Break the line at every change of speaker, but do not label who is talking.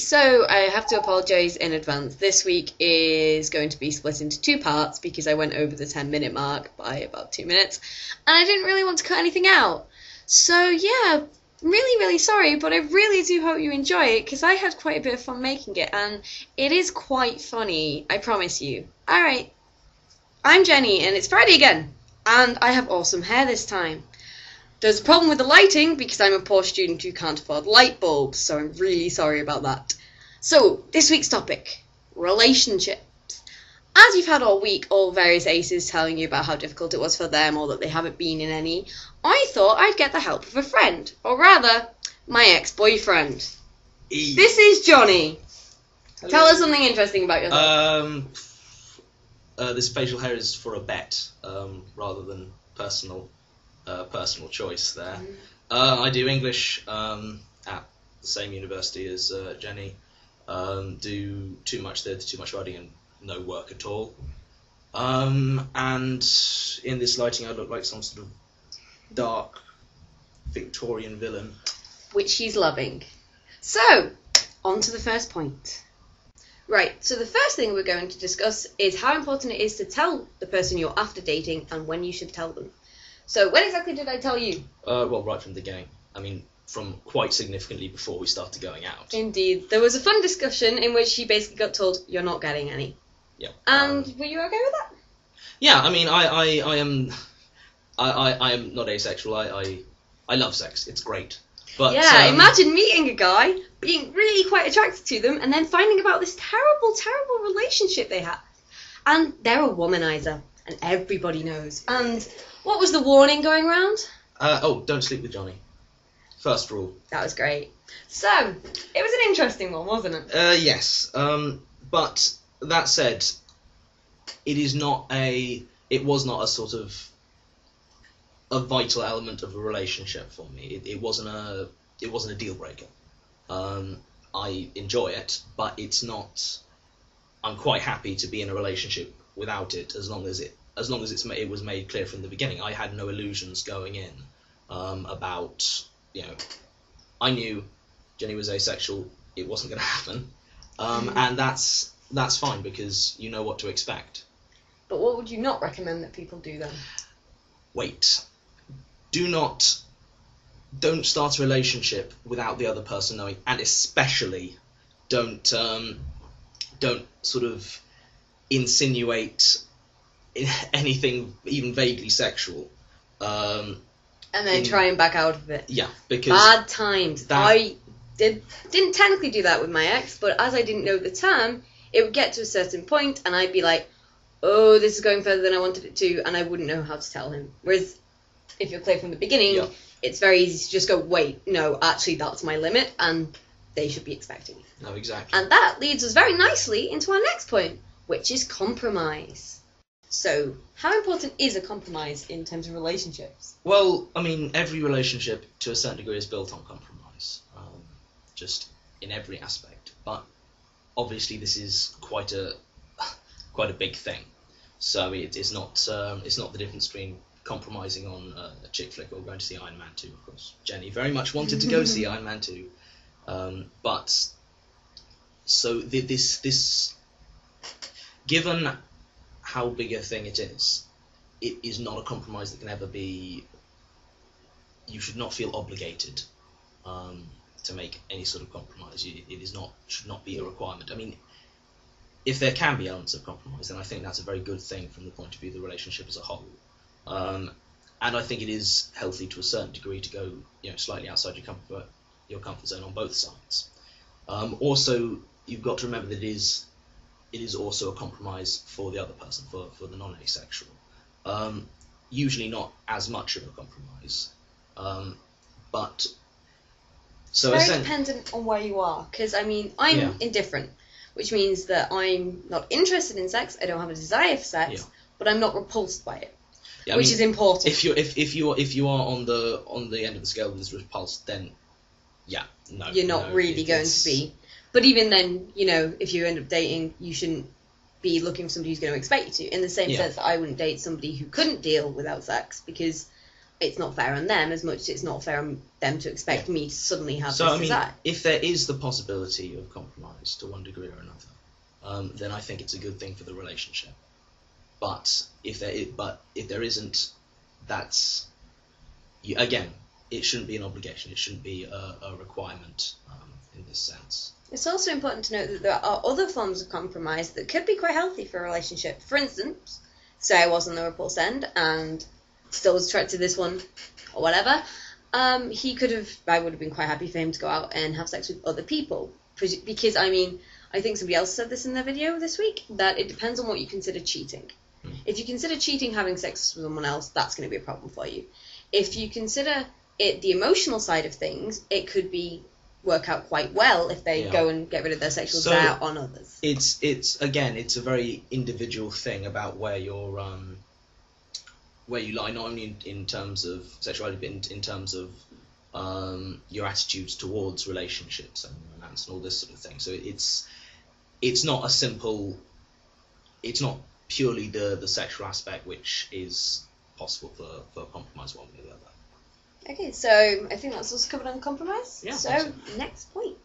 So I have to apologise in advance. This week is going to be split into two parts because I went over the 10-minute mark by about 2 minutes and I didn't really want to cut anything out. So yeah, really sorry, but I really do hope you enjoy it because I had quite a bit of fun making it and it is quite funny, I promise you. Alright, I'm Jenny and it's Friday again and I have awesome hair this time. There's a problem with the lighting because I'm a poor student who can't afford light bulbs, so I'm really sorry about that. So, this week's topic, relationships. As you've had all week, all various aces telling you about how difficult it was for them or that they haven't been in any, I thought I'd get the help of a friend, or rather, my ex-boyfriend. This is Johnny. Hello. Tell us something interesting about yourself.
This facial hair is for a bet, rather than personal choice there. I do English at the same university as Jenny. Do too much theatre, too much writing, and no work at all. And in this lighting, I look like some sort of dark Victorian villain,
which he's loving. So, on to the first point. Right, so the first thing we're going to discuss is how important it is to tell the person you're after dating and when you should tell them. So, when exactly did I tell you?
Well, right from the beginning. I mean, from quite significantly before we started going out.
Indeed. There was a fun discussion in which she basically got told, you're not getting any.
Yeah.
And were you okay with that?
Yeah, I mean, I am not asexual. I love sex. It's great. But
yeah, imagine meeting a guy, being really quite attracted to them, and then finding about this terrible relationship they have. And they're a womanizer, and everybody knows. And what was the warning going around?
Don't sleep with Johnny. First rule.
That was great. So, it was an interesting one, wasn't it?
Yes. But that said, it was not a sort of a vital element of a relationship for me. It wasn't a deal breaker. I enjoy it, but it's not. I'm quite happy to be in a relationship without it, as long as it was made clear from the beginning. I had no illusions going in about, I knew Jenny was asexual. It wasn't going to happen, and that's fine because you know what to expect.
But what would you not recommend that people do then? Wait.
Don't start a relationship without the other person knowing, and especially don't sort of insinuate anything even vaguely sexual.
And then try and back out of it.
Yeah, because
bad times. I didn't technically do that with my ex, but as I didn't know the term, it would get to a certain point, and I'd be like, "Oh, this is going further than I wanted it to," and I wouldn't know how to tell him. Whereas if you're clear from the beginning, it's very easy to just go, "Wait, no, actually, that's my limit," and they should be expecting it.
No, exactly.
And that leads us very nicely into our next point, which is compromise. So, how important is a compromise in terms of relationships?
Well, I mean, every relationship to a certain degree is built on compromise, just in every aspect. But obviously, this is quite a big thing. So it's not the difference between compromising on a chick flick or going to see Iron Man 2. Of course, Jenny very much wanted to go see Iron Man 2, but so this given how big a thing it is not a compromise that can ever be. You should not feel obligated to make any sort of compromise. Should not be a requirement. I mean, if there can be elements of compromise, then I think that's a very good thing from the point of view of the relationship as a whole. And I think it is healthy to a certain degree to go, slightly outside your comfort zone on both sides. Also, you've got to remember that it is also a compromise for the other person, for the non-asexual. Usually not as much of a compromise, but so
it's very dependent on where you are. Because I'm indifferent, which means that I'm not interested in sex. I don't have a desire for sex, but I'm not repulsed by it, which is important.
If you are on the end of the scale that is repulsed, then
you're not really going to be. But even then, if you end up dating, you shouldn't be looking for somebody who's going to expect you to. In the same sense that I wouldn't date somebody who couldn't deal without sex, because it's not fair on them as much as it's not fair on them to expect me to suddenly have
so,
this
I mean,
desire.
if there is the possibility of compromise to one degree or another, then I think it's a good thing for the relationship. But if there isn't, that's again, it shouldn't be an obligation. It shouldn't be a requirement in this sense.
It's also important to note that there are other forms of compromise that could be quite healthy for a relationship. For instance, say I was on the repulse end and still was attracted to this one or whatever. I would have been quite happy for him to go out and have sex with other people. Because, I mean, I think somebody else said this in their video this week, that it depends on what you consider cheating. If you consider cheating having sex with someone else, that's going to be a problem for you. If you consider it the emotional side of things, it could work out quite well if they go and get rid of their sexual desire on others.
It's a very individual thing about where you lie, not only in terms of sexuality, but in terms of your attitudes towards relationships and romance and all this sort of thing. So it's not a simple, it's not purely the sexual aspect which is possible for compromise one way or the other.
Okay, so I think that's also covered on compromise.
Yeah,
so
awesome.
Next point.